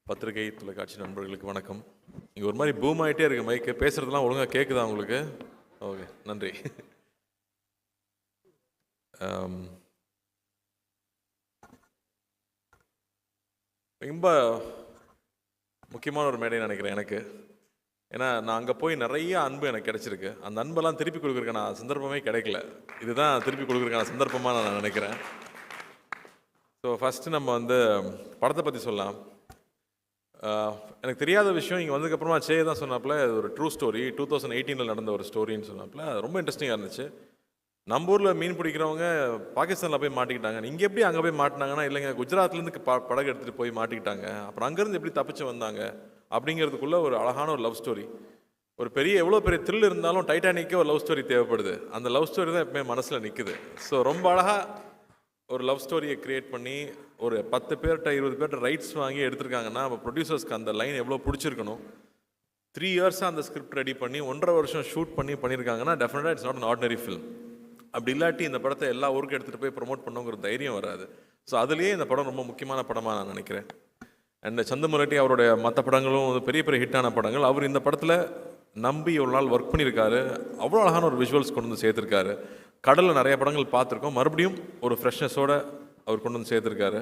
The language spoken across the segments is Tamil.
பத்திரிகை தொலைக்காட்சி நண்பர்களுக்கு வணக்கம். இங்கே ஒரு மாதிரி பூம் ஆகிட்டே இருக்கு மைக்கு. பேசுகிறதுலாம் ஒழுங்காக கேட்குதா உங்களுக்கு? ஓகே, நன்றி. ரொம்ப முக்கியமான ஒரு மேடைன்னு நினைக்கிறேன் எனக்கு. ஏன்னா நான் அங்கே போய் நிறைய அன்பு எனக்கு கிடைச்சிருக்கு. அந்த அன்பெல்லாம் திருப்பி கொடுக்குறதுக்கான சந்தர்ப்பமே கிடைக்கல. இதுதான் திருப்பி கொடுக்குறதுக்கான சந்தர்ப்பமாக நான் நினைக்கிறேன். ஸோ ஃபஸ்ட்டு நம்ம படத்தை பற்றி சொல்லலாம். எனக்கு தெரியாத விஷயம் இங்கே வந்ததுக்கப்புறமா தான் சொன்னாப்புல இது ஒரு ட்ரூ ஸ்டோரி, 2018 நடந்த ஒரு ஸ்டோரின்னு சொன்னாப்புல. ரொம்ப இன்ட்ரெஸ்டிங்காக இருந்துச்சு. நம்ம ஊரில் மீன் பிடிக்கிறவங்க பாகிஸ்தானில் போய் மாட்டிக்கிட்டாங்க. இங்கே எப்படி அங்கே போய் மாட்டினாங்கன்னா, இல்லைங்க குஜராத்லேருந்து படகு எடுத்துகிட்டு போய் மாட்டிக்கிட்டாங்க, அப்புறம் அங்கேருந்து எப்படி தப்பிச்சு வந்தாங்க அப்படிங்கிறதுக்குள்ளே ஒரு அழகான ஒரு லவ் ஸ்டோரி. ஒரு எவ்வளோ பெரிய த்ரில் இருந்தாலும் டைட்டானிக்கே ஒரு லவ் ஸ்டோரி தேவைப்படுது. அந்த லவ் ஸ்டோரி தான் எப்பவுமே மனசில் நிற்குது. ஸோ ரொம்ப அழகாக ஒரு லவ் ஸ்டோரியை க்ரியேட் பண்ணி ஒரு 10 பேர்கிட்ட 20 பேர்கிட்ட ரைட்ஸ் வாங்கி எடுத்திருக்காங்கன்னா, அப்போ ப்ரொடியூசர்ஸ்க்கு அந்த லைன் எவ்வளோ பிடிச்சிருக்கணும். 3 இயர்ஸாக அந்த ஸ்கிரிப்ட் ரெடி பண்ணி 1.5 வருஷம் ஷூட் பண்ணியிருக்காங்கன்னா டெஃபினட்டாக it's not an ordinary film. அப்படி இல்லாட்டி இந்த படத்தை எல்லா ஊருக்கும் எடுத்துகிட்டு போய் ப்ரொமோட் பண்ணுங்கிற தைரியம் வராது. ஸோ அதுலேயே இந்த படம் ரொம்ப முக்கியமான படமாக நான் நினைக்கிறேன். அண்ட் சந்தமுரட்டி அவருடைய மற்ற படங்களும் பெரிய பெரிய ஹிட்டான படங்கள். அவர் இந்த படத்தில் நம்பி ஒரு நாள் ஒர்க் பண்ணியிருக்காரு. அவ்வளோ அழகான ஒரு விஷுவல்ஸ் கொண்டு வந்து சேர்த்துருக்காரு. கடலில் நிறைய படங்கள் பார்த்துருக்கோம், மறுபடியும் ஒரு ஃப்ரெஷ்னஸோடு அவர் கொண்டு வந்து சேர்த்துருக்காரு.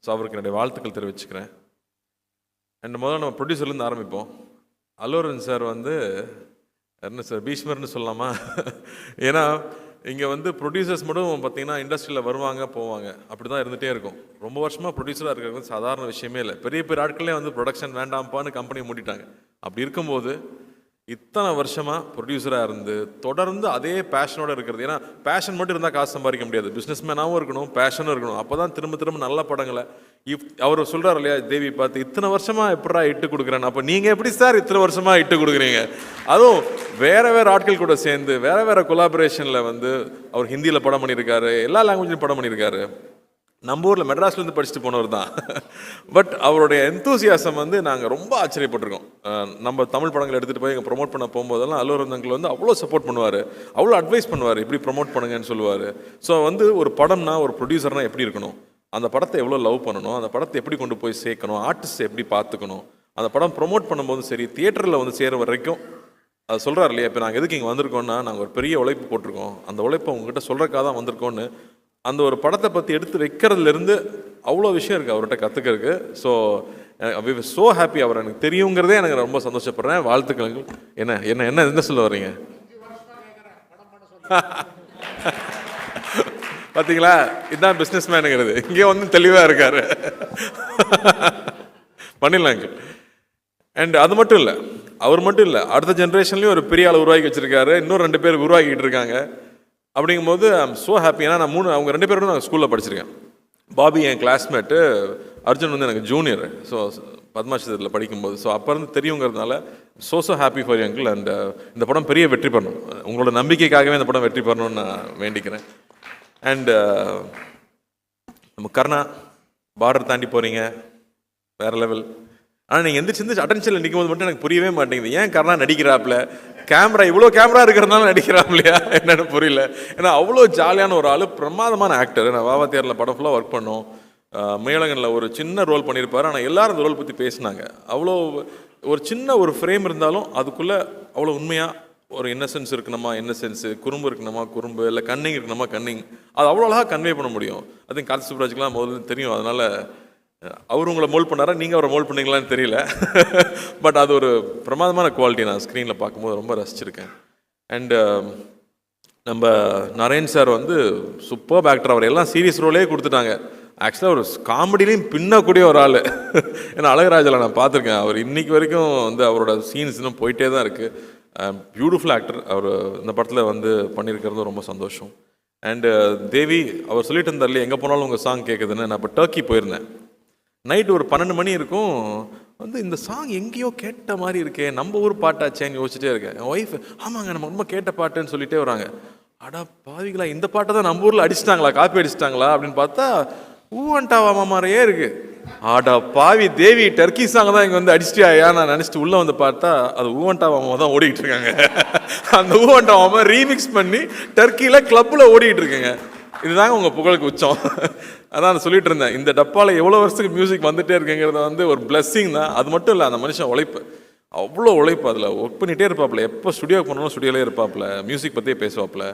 ஸோ அவருக்கு என்னுடைய வாழ்த்துக்கள் தெரிவிச்சுக்கிறேன். அண்ட் முதல்ல நம்ம ப்ரொடியூசர்லேருந்து ஆரம்பிப்போம். அல்லு அர்ஜுன் சார் என்ன சார் பீஷ்மர்னு சொல்லலாமா? ஏன்னா இங்கே ப்ரொடியூசர்ஸ் மட்டும் பார்த்தீங்கன்னா இண்டஸ்ட்ரியில் வருவாங்க போவாங்க, அப்படி தான் இருந்துகிட்டே இருக்கும். ரொம்ப வருஷமாக ப்ரொடியூசராக இருக்கிறது சாதாரண விஷயமே இல்லை. பெரிய பெரிய ஆட்களே ப்ரொடக்ஷன் வேண்டாம்ப்பான்னு கம்பெனியை மூடிட்டாங்க. அப்படி இருக்கும்போது இத்தனை வருஷமாக ப்ரொடியூசராக இருந்து தொடர்ந்து அதே பேஷனோடு இருக்கிறது. ஏன்னா பேஷன் மட்டும் இருந்தால் காசு சம்பாதிக்க முடியாது. பிஸ்னஸ்மேனாகவும் இருக்கணும், பேஷனும் இருக்கணும். அப்போ தான் திரும்ப திரும்ப நல்ல படங்களை அவர் சொல்கிறார் இல்லையா, தேவி பார்த்து இத்தனை வருஷமாக எப்படா இட்டு கொடுக்குறேன்னு. அப்போ நீங்கள் எப்படி சார் இத்தனை வருஷமாக இட்டு கொடுக்குறீங்க? அதுவும் வேறு வேறு ஆட்கள் கூட சேர்ந்து வேறு கொலாபரேஷனில் அவர் ஹிந்தியில் படம் பண்ணியிருக்காரு, எல்லா லாங்குவேஜ்லையும் படம் பண்ணியிருக்காரு. நம்ம ஊரில் மெட்ராஸ்லேருந்து படிச்சுட்டு போனவர் தான். பட் அவருடைய எந்தூசியாசம் நாங்கள் ரொம்ப ஆச்சரியப்பட்டிருக்கோம். நம்ம தமிழ் படங்கள் எடுத்துகிட்டு போய் இங்கே ப்ரொமோட் பண்ண போகும்போதெல்லாம் அல்லு அர்ஜுன் அங்கிள் அவ்வளோ சப்போர்ட் பண்ணுவார், அவ்வளோ அட்வைஸ் பண்ணுவார், இப்படி ப்ரொமோட் பண்ணுங்கன்னு சொல்லுவார். ஸோ ஒரு படம்னா ஒரு ப்ரொடியூசர்னால் எப்படி இருக்கணும், அந்த படத்தை எவ்வளோ லவ் பண்ணணும், அந்த படத்தை எப்படி கொண்டு போய் சேர்க்கணும், ஆர்டிஸ்ட் எப்படி பார்த்துக்கணும், அந்த படம் ப்ரொமோட் பண்ணும்போதும் சரி, தியேட்டரில் சேர வரைக்கும் அது சொல்கிறார் இல்லையா. இப்போ நாங்கள் எதுக்கு இங்கே வந்திருக்கோன்னா, நாங்கள் ஒரு பெரிய உழைப்பு போட்டிருக்கோம், அந்த உழைப்பை உங்ககிட்ட சொல்கிறக்காக தான் வந்திருக்கோன்னு அந்த ஒரு படத்தை பற்றி எடுத்து வைக்கிறதுலேருந்து அவ்வளோ விஷயம் இருக்குது அவர்கிட்ட கற்றுக்கிறதுக்கு. So we were so happy. அவர் எனக்கு தெரியுங்கிறதே எனக்கு ரொம்ப சந்தோஷப்படுறேன். வாழ்த்துக்கள். என்ன என்ன என்ன என்ன சொல்ல வர்றீங்க? பார்த்தீங்களா, இதுதான் பிஸ்னஸ் மேனுங்கிறது. இங்கே தெளிவாக இருக்காரு. பண்ணிடலாங்க. அண்ட் அது மட்டும் இல்லை, அவர் மட்டும் இல்லை, அடுத்த ஜென்ரேஷன்லேயும் ஒரு பெரிய ஆள் உருவாக்கி வச்சுருக்காரு. இன்னும் 2 பேர் உருவாக்கிட்டு இருக்காங்க. அப்படிங்கும்போது ஐ எம் ஸோ ஹாப்பி. ஏன்னா நான் அவங்க 2 பேரும் நான் ஸ்கூலில் படிச்சிருக்கேன். பாபி என் கிளாஸ்மேட்டு, அர்ஜுன் எனக்கு ஜூனியர். ஸோ பத்மாஷத்தில் படிக்கும்போது ஸோ அப்போ தெரியுங்கிறதுனால so happy for you uncle. And இந்த படம் பெரிய வெற்றி பண்ணணும். உங்களோட நம்பிக்கைக்காகவே இந்த படம் வெற்றி பண்ணணும்னு நான் வேண்டிக்கிறேன். அண்டு நம்ம கர்ணா பார்டர் தாண்டி போகிறீங்க, வேறு லெவல். ஆனால் நீங்கள் எந்திரிச்சு அட்டென்ஷனில் நிற்கும் போது மட்டும் எனக்கு புரியவே மாட்டேங்குது. ஏன் கர்ணா நடிக்கிறாப்புல, இவ்வளோ கேமரா இருக்கிறதுனால நடிக்கிறாப்லையா என்னென்னு புரியல. ஏன்னா அவ்வளோ ஜாலியான ஒரு ஆள், பிரமாதமான ஆக்டர். நான் வாவாத்தியாரில் படம் ஃபுல்லாக ஒர்க் பண்ணோம். மேலகனில் ஒரு சின்ன ரோல் பண்ணியிருப்பார். ஆனால் எல்லாரும் அந்த ரோல் பற்றி பேசினாங்க. அவ்வளோ ஒரு சின்ன ஒரு ஃப்ரேம் இருந்தாலும் அதுக்குள்ளே அவ்வளோ உண்மையாக ஒரு இன்னசென்ஸ் இருக்கணுமா இன்னசென்ஸு, குறும்பு இருக்கணுமா குறும்பு, இல்லை கன்னிங் இருக்கணுமா கன்னிங், அது அவ்வளோ அழகாக கன்வே பண்ண முடியும். அது கார்த்தி சுப்ராஜுக்கெலாம் முதல்ல தெரியும். அதனால் அவர் உங்களை மோல்ட் பண்ணாரா, நீங்கள் அவரை மோல்ட் பண்ணீங்களான்னு தெரியல. பட் அது ஒரு பிரமாதமான குவாலிட்டி. நான் ஸ்க்ரீனில் பார்க்கும்போது ரொம்ப ரசிச்சிருக்கேன். அண்டு நம்ம நரேன் சார் சூப்பர் ஆக்டர். அவர் எல்லாம் சீரியஸ் ரோலே கொடுத்துட்டாங்க. ஆக்சுவலாக ஒரு காமெடிலையும் பின்னக்கூடிய ஒரு ஆள். ஏன்னா அழகராஜில் நான் பார்த்துருக்கேன். அவர் இன்றைக்கி வரைக்கும் அவரோட சீன்ஸ் இன்னும் போயிட்டே தான் இருக்குது. Beautiful actor. அவர் இந்த படத்தில் பண்ணியிருக்கிறது ரொம்ப சந்தோஷம். அண்டு தேவி அவர் சொல்லிட்டு இருந்தார் இல்லையா, எங்கே போனாலும் உங்கள் சாங் கேட்குதுன்னு. நான் இப்போ டர்க்கி போயிருந்தேன். நைட்டு ஒரு 12 மணி இருக்கும். இந்த சாங் எங்கேயோ கேட்ட மாதிரி இருக்கே, நம்ம ஊர் பாட்டாச்சேன்னு யோசிச்சுட்டே இருக்கேன். என் ஒய்ஃப் ஆமாங்க நம்ம ரொம்ப கேட்ட பாட்டுன்னு சொல்லிட்டே வராங்க. அடா பாவிங்களா, இந்த பாட்டை தான் நம்ம ஊரில் அடிச்சிட்டாங்களா, காப்பி அடிச்சிட்டாங்களா அப்படின்னு பார்த்தா ஊவன்டாவா மாதிரியே இருக்கு. ஆடா பாவி தேவி, டர்க்கி சாங் தான் இங்கே அடிச்சிட்டியா நான் நினச்சிட்டு உள்ளே பார்த்தா அது ஊவன்டாவாமா தான் ஓடிக்கிட்டு இருக்காங்க. அந்த ஊவன்டாவாமா ரீமிக்ஸ் பண்ணி டர்க்கியில் கிளப்பில் ஓடிக்கிட்டு இருக்குங்க. இதுதாங்க உங்கள் புகழுக்கு உச்சம். அதான் நான் சொல்லிட்டு இருந்தேன், இந்த டப்பாவில் எவ்வளோ வருஷத்துக்கு மியூசிக் வந்துட்டே இருக்குங்கிறது வந்து ஒரு பிளெஸ்ஸிங் தான். அது மட்டும் இல்லை, அந்த மனுஷன் உழைப்பு, அவ்வளோ உழைப்பு, அதில் ஒர்க் பண்ணிகிட்டே இருப்பாப்புல. எப்போ ஸ்டுடியோக்கு போனாலும் ஸ்டுடியோலே இருப்பாப்புல, மியூசிக் பற்றியே பேசுவாப்புல.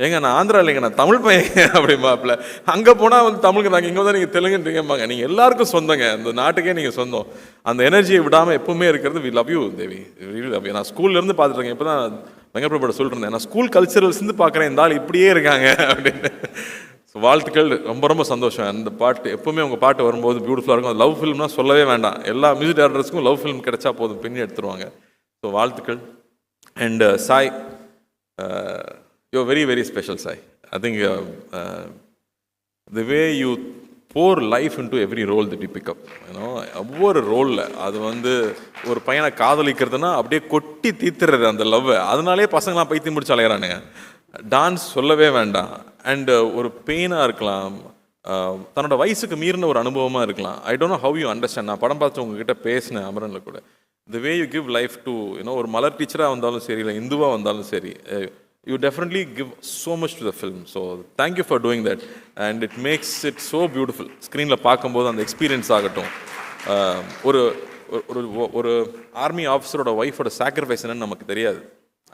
ஏங்க நான் ஆந்திரா இல்லைங்க, நான் தமிழ் பையன் அப்படிம்பாப்புல. அங்கே போனால் வந்து தமிழுக்கு நாங்கள் இங்கே வந்து நீங்கள் தெலுங்குன்றீங்கம்பாங்க. நீங்கள் எல்லாருக்கும் சொந்தங்க, இந்த நாட்டுக்கே நீங்கள் சொந்தம். அந்த எனர்ஜியை விடாமல் எப்பவுமே இருக்கிறது we love you Devi, we love you. நான் ஸ்கூல்லேருந்து பார்த்துருக்கேன். இப்போ தான் வெங்கட்பிரபுட சொல்லிட்டு இருந்தேன், நான் ஸ்கூல் கல்ச்சரல்ஸ்லேருந்து பார்க்குறேன் இந்த ஆள் இப்படியே இருக்காங்க அப்படின்னு. வாழ்த்துக்கள், ரொம்ப ரொம்ப சந்தோஷம். அந்த பாட்டு எப்பவுமே உங்கள் பாட்டு வரும்போது பியூட்டிஃபுல்லாக இருக்கும். அது லவ் ஃபிலிம்னா சொல்லவே வேண்டாம், எல்லா மியூசிக் டேரக்டர்ஸ்க்கும் லவ் ஃபிலிம் கிடைச்சா போதும், பின்னி எடுத்துருவாங்க. ஸோ வாழ்த்துக்கள். And Sai, you very very special Sai. I think the way you pour life into every role that you pick up, ஒவ்வொரு ரோலில் அது வந்து ஒரு பையனை காதலிக்கிறதுனா அப்படியே கொட்டி தீத்துறது அந்த லவ்வை. அதனாலே பசங்களாம் பைத்தியம் முடிச்சு அலையிறானுங்க. டான்ஸ் சொல்லவே வேண்டாம். அண்டு ஒரு பெயினாக இருக்கலாம், தன்னோட வயசுக்கு மீறின ஒரு அனுபவமாக இருக்கலாம். I don't know how you understand. நான் படம் பார்த்து உங்ககிட்ட பேசினேன் அமரனில் கூட. The way you give life to ஒரு மலர் டீச்சராக வந்தாலும் சரி, இல்லை இந்துவாக வந்தாலும் சரி, you definitely give so much to the film. So thank you for doing that, and it makes it so beautiful. ஸ்க்ரீனில் பார்க்கும்போது அந்த எக்ஸ்பீரியன்ஸ் ஆகட்டும், ஒரு ஒரு ஆர்மி ஆஃபீஸரோட ஒய்ஃபோட சாக்ரிஃபைஸ் என்னன்னு நமக்கு தெரியாது.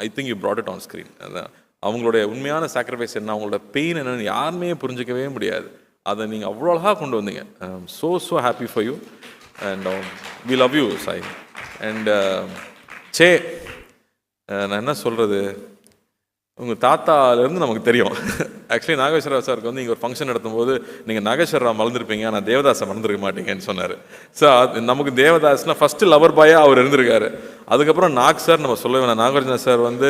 ஐ think you brought it on screen. அதான் அவங்களுடைய உண்மையான சாக்ரிஃபைஸ் என்ன, அவங்களோட பெயின் என்னன்னு யாருமே புரிஞ்சிக்கவே முடியாது. அதை நீங்கள் அவ்வளோ அழகாக கொண்டு வந்தீங்க. So happy for you, and we love you Sai. And say, நான் என்ன சொல்கிறது, உங்கள் தாத்தாலேருந்து நமக்கு தெரியும். ஆக்சுவலி நாகேஸ்வரராவ் சாருக்கு வந்து இங்கே ஒரு ஃபங்க்ஷன் நடத்தும்போது நீங்கள் நாகேஸ்வரராவ் மறந்துருப்பீங்க, ஆனால் தேவதாஸை மறந்துருக்க மாட்டீங்கன்னு சொன்னார். ஸோ அது நமக்கு தேவதாஸ்னால் ஃபஸ்ட்டு லவர் பாயாக அவர் இருந்திருக்காரு. அதுக்கப்புறம் நாக் சார் நம்ம சொல்ல வேணாம். நாகார்ஜுனா சார் வந்து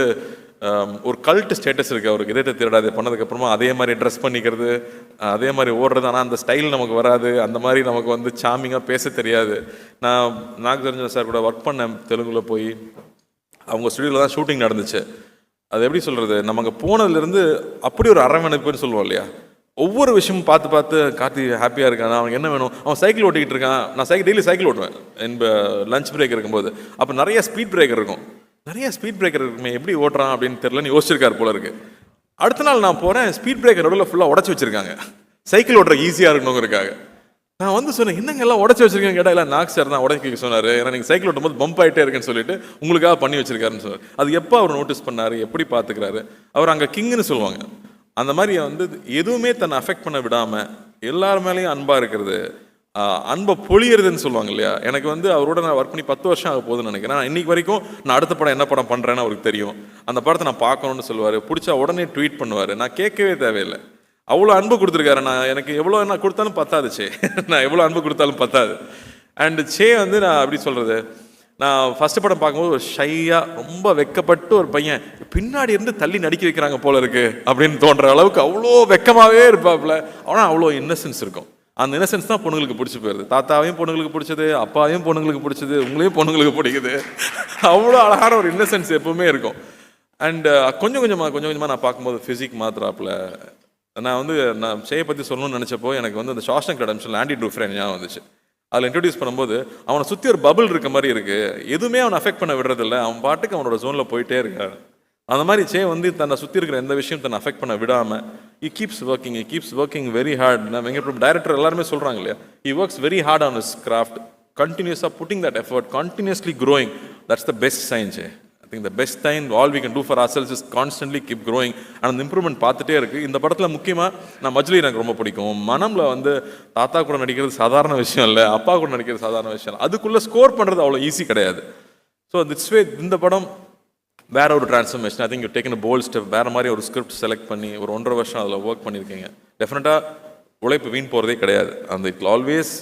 ஒரு கல்ட் ஸ்டேட்டஸ் இருக்குது அவருக்கு. இதயத்தை திருடாது பண்ணதுக்கப்புறமா அதே மாதிரி ட்ரெஸ் பண்ணிக்கிறது, அதே மாதிரி ஓடுறது. ஆனால் அந்த ஸ்டைல் நமக்கு வராது, அந்த மாதிரி நமக்கு வந்து சாமிங்காக பேச தெரியாது. நான் நாகார்ஜுனா சார் கூட ஒர்க் பண்ணேன் தெலுங்கில் போய். அவங்க ஸ்டுடியோவில் தான் ஷூட்டிங் நடந்துச்சு. அது எப்படி சொல்கிறது, நம்ம அங்கே போனதுலேருந்து அப்படி ஒரு அரவணைப்புன்னு சொல்லுவோம் இல்லையா. ஒவ்வொரு விஷயமும் பார்த்து பார்த்து கார்த்தி ஹாப்பியாக இருக்கான், அவனுக்கு என்ன வேணும், அவன் சைக்கிள் ஓட்டிக்கிட்டு இருக்கான். நான் டெய்லி சைக்கிள் ஓட்டுவேன் லஞ்ச் பிரேக் இருக்கும்போது. அப்போ நிறைய ஸ்பீட் பிரேக்கர் இருக்கும், நிறைய ஸ்பீட் பிரேக்கர் இருக்குமே, எப்படி ஓட்டுறான் அப்படின்னு தெரியலன்னு யோசிச்சிருக்காரு போல இருக்கு. அடுத்த நாள் நான் போகிறேன், ஸ்பீட் பிரேக்கர் நடுவில் ஃபுல்லாக உடச்சி வச்சிருக்காங்க, சைக்கிள் ஓட்டுற ஈஸியாக இருக்கணுங்கிறக்காக. நான் வந்து சொன்னேன், என்னங்க எல்லாம் உடச்சி வச்சிருக்கேன் கேட்டால், இல்லை நாக் சார் தான் உடச்சி சொன்னார், ஏன்னா நீங்கள் சைக்கிள் ஓட்டும் போது பம்ப் ஆகிட்டே இருக்குன்னு சொல்லிட்டு உங்களுக்காக பண்ணி வச்சிருக்காருன்னு சொன்னார். அது எப்போ அவர் நோட்டீஸ் பண்ணார், எப்படி பார்த்துக்கிறாரு, அவர் அங்கே கிங்குன்னு சொல்லுவாங்க. அந்த மாதிரி வந்து எதுவுமே தன்னை அஃபெக்ட் பண்ண விடாமல் எல்லார் மேலேயும் அன்பாக இருக்கிறது, அன்பை பொழியறதுன்னு சொல்லுவாங்க இல்லையா. எனக்கு வந்து அவரோட நான் ஒர்க் பண்ணி 10 வருஷம் ஆக போகுதுன்னு நினைக்கிறேன். நான் இன்னைக்கு வரைக்கும் நான் அடுத்த படம் என்ன படம் பண்ணுறேன்னு அவருக்கு தெரியும். அந்த படத்தை நான் பார்க்கணுன்னு சொல்லுவார், பிடிச்சா உடனே ட்வீட் பண்ணுவார். நான் கேட்கவே தேவையில்லை, அவ்வளோ அன்பு கொடுத்துருக்காரு. நான் எனக்கு எவ்வளோ என்ன கொடுத்தாலும் பத்தாது சே, நான் எவ்வளோ அன்பு கொடுத்தாலும் பத்தாது. அண்டு சே வந்து நான் அப்படி சொல்கிறது, நான் ஃபஸ்ட்டு படம் பார்க்கும்போது ஒரு ஷையாக ரொம்ப வெக்கப்பட்டு ஒரு பையன் பின்னாடி இருந்து தள்ளி நடிக்க வைக்கிறாங்க போல இருக்கு அப்படின்னு தோன்ற அளவுக்கு அவ்வளோ வெக்கமாகவே இருப்பாப்புல. ஆனால் அவ்வளோ இன்னசென்ஸ் இருக்கும். அந்த இன்னசென்ஸ் தான் பொண்ணுங்களுக்கு பிடிச்சி போயிருது. தாத்தாவையும் பொண்ணுங்களுக்கு பிடிச்சது, அப்பாவையும் பொண்ணுங்களுக்கு பிடிச்சது, உங்களையும் பொண்ணுங்களுக்கு பிடிக்குது. அவ்வளோ அழகான ஒரு இன்னசென்ஸ் எப்பவுமே இருக்கும். அண்டு கொஞ்சம் கொஞ்சமாக நான் பார்க்கும்போது ஃபிசிக் மாத்திராப்புல. நான் வந்து நான் சேயை பற்றி சொல்லணும்னு நினச்சப்போ எனக்கு வந்து அந்த ஷாஷங்க் ரெடெம்ப்ஷன் ஆண்டி ட்ரூஃப்ரேன் ஞாபகம் வந்துச்சு. அதில் இன்ட்ரடியூஸ் பண்ணும்போது அவனை சுற்றி ஒரு பபிள் இருக்க மாதிரி இருக்குது, எதுவுமே அவனை அஃபெக்ட் பண்ண விடுறதில்ல, அவன் பாட்டுக்கு அவனோட ஜோனில் போயிட்டே இருக்கான். அந்த மாதிரி சே வந்து தன்னை சுற்றி இருக்கிற எந்த விஷயம் தன்னை அஃபெக்ட் பண்ண விடாமல் he keeps working very hard. நான் வெங்கட்பிரபு டைரக்டர் எல்லாருமே சொல்கிறாங்க இல்லையா, he works very hard on his craft, continuously putting that effort, continuously growing. That's the best sign, Jay. I think the best sign all we can do for ourselves is constantly keep growing. and அந்த இம்ப்ரூவ்மெண்ட் பார்த்துட்டே இருக்குது. இந்த படத்தில் முக்கியமாக நான் மஜ்லி எனக்கு ரொம்ப பிடிக்கும். மனம்ல வந்து தாத்தா கூட நடிக்கிறது சாதாரண விஷயம் இல்லை, அப்பா கூட நடிக்கிறது சாதாரண விஷயம் இல்லை, அதுக்குள்ளே ஸ்கோர் பண்ணுறது அவ்வளோ ஈஸி கிடையாது. ஸோ திட்ஸ் வே இந்த படம் வேற ஒரு transformation. I think you taken bold step. வேறு மாதிரி ஒரு ஸ்கிரிப்ட் செலக்ட் பண்ணி ஒரு 1.5 வருஷம் அதில் ஒர்க் பண்ணியிருக்கீங்க. டெஃபினட்டாக உழைப்பு வீண் போகிறதே கிடையாது. அந்த இட் ஆல்வேஸ்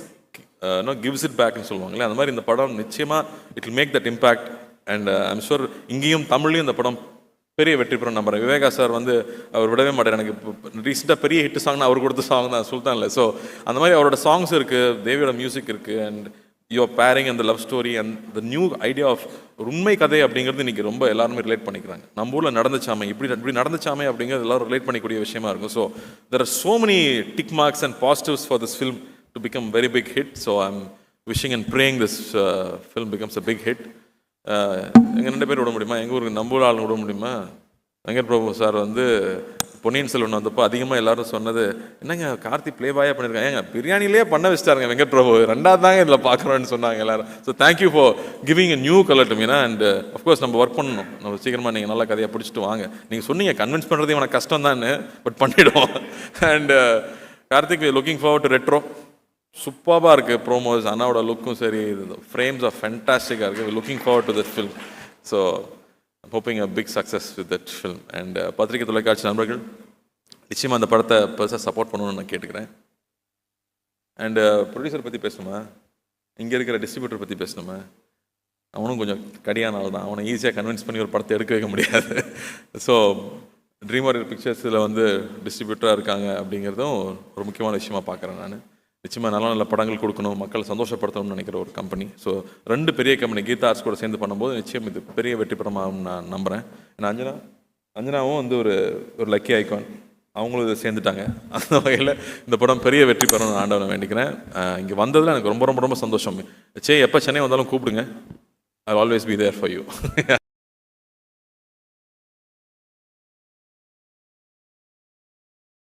கிவ்ஸ் இட் பேக்னு சொல்லுவாங்களே, அந்த மாதிரி இந்த படம் நிச்சயமாக it will make that impact. And I'm sure இங்கேயும் தமிழ்லையும் இந்த படம் பெரிய வெற்றி பெறும் நம்புறேன். விவேகா சார் வந்து அவர் விடவே மாட்டார். எனக்கு ரீசெண்டாக பெரிய ஹிட் சாங்னா அவர் கொடுத்த சாங் தான் சுல்தான் இல்லை. ஸோ அந்த மாதிரி அவரோட சாங்ஸ் இருக்குது, தேவியோட மியூசிக் இருக்குது, அண்ட் யுவர் பேரிங் அந்த love story and the new idea of உண்மை கதை அப்படிங்கிறது இன்றைக்கி ரொம்ப எல்லாருமே ரிலேட் பண்ணிக்கிறாங்க. நம்ம ஊரில் நடந்துச்சாமே, இப்படி நடந்துச்சாமே அப்படிங்கிறது எல்லாரும் ரிலேட் பண்ணிக்கூடிய விஷயமா இருக்கும். So there are so many tick marks and positives for this film to become very big hit. So I am wishing and praying this film becomes a big hit. எங்கள் 2 பேர் விட முடியுமா, எங்கள் ஊருக்கு நம்ம ஊர் ஆளுங்க விட முடியுமா? வெங்கட் பிரபு சார் வந்து பொன்னியின் செல்வன் வந்தப்போ அதிகமாக எல்லாரும் சொன்னது, என்னங்க கார்த்தி ப்ளே பாயாக பண்ணியிருக்காங்க, ஏங்க பிரியாணிலே பண்ண வச்சுட்டாருங்க வெங்கட் பிரபு, ரெண்டாவது தாங்க இதில் பார்க்குறோன்னு சொன்னாங்க எல்லாரும். So thank you for giving a new colour to Meena. And of course நம்ம ஒர்க் பண்ணணும், நம்ம சீக்கிரமாக நீங்கள் நல்ல கதையாக பிடிச்சிட்டு வாங்க. நீங்கள் சொன்னீங்க கன்வின்ஸ் பண்ணுறது இவனை கஷ்டம் தான், பட் பண்ணிவிடுவோம். And Karthik looking forward to retro. சூப்பராக இருக்குது ப்ரோமோஸ், அண்ணாவோட லுக்கும் சரி, ஃப்ரேம்ஸ் ஆஃப் ஃபென்டாஸ்டிக்காக இருக்குது. Looking forward to that film. So hoping a big success with that film. And பத்திரிகை தொலைக்காட்சி நண்பர்கள் நிச்சயமாக அந்த படத்தை பெருசாக சப்போர்ட் பண்ணணும்னு நான் கேட்டுக்கிறேன். அண்டு ப்ரொடியூசர் பற்றி பேசணுமா, இங்கே இருக்கிற டிஸ்ட்ரிபியூட்டர் பற்றி பேசணுமா, அவனும் கொஞ்சம் கடியான ஆள் தான், அவனை ஈஸியாக கன்வின்ஸ் பண்ணி ஒரு படத்தை எடுக்க வைக்க முடியாது. ஸோ ட்ரீம் வாரியர் பிக்சர்ஸில் வந்து டிஸ்ட்ரிபியூட்டராக இருக்காங்க அப்படிங்கிறதும் ஒரு முக்கியமான விஷயமா பார்க்குறேன் நான். நிச்சயமாக நல்ல நல்ல படங்கள் கொடுக்கணும், மக்களை சந்தோஷப்படுத்தணும்னு நினைக்கிற ஒரு கம்பெனி. ஸோ 2 பெரிய கம்பெனி கீதா ஆர்ட்ஸ் கூட சேர்ந்து பண்ணும்போது நிச்சயம் இது பெரிய வெற்றி படமாகும் நான் நம்புகிறேன். ஏன்னா அஞ்சனாவும் வந்து ஒரு லக்கி ஐகான், அவங்களும் இதை சேர்ந்துட்டாங்க. அந்த வகையில் இந்த படம் பெரிய வெற்றி பெறணும்னு ஆண்டவனை வேண்டிக்கிறேன். இங்கே வந்ததில் எனக்கு ரொம்ப ரொம்ப ரொம்ப சந்தோஷம். எப்போ சென்னை வந்தாலும் கூப்பிடுங்க, I always be there for you.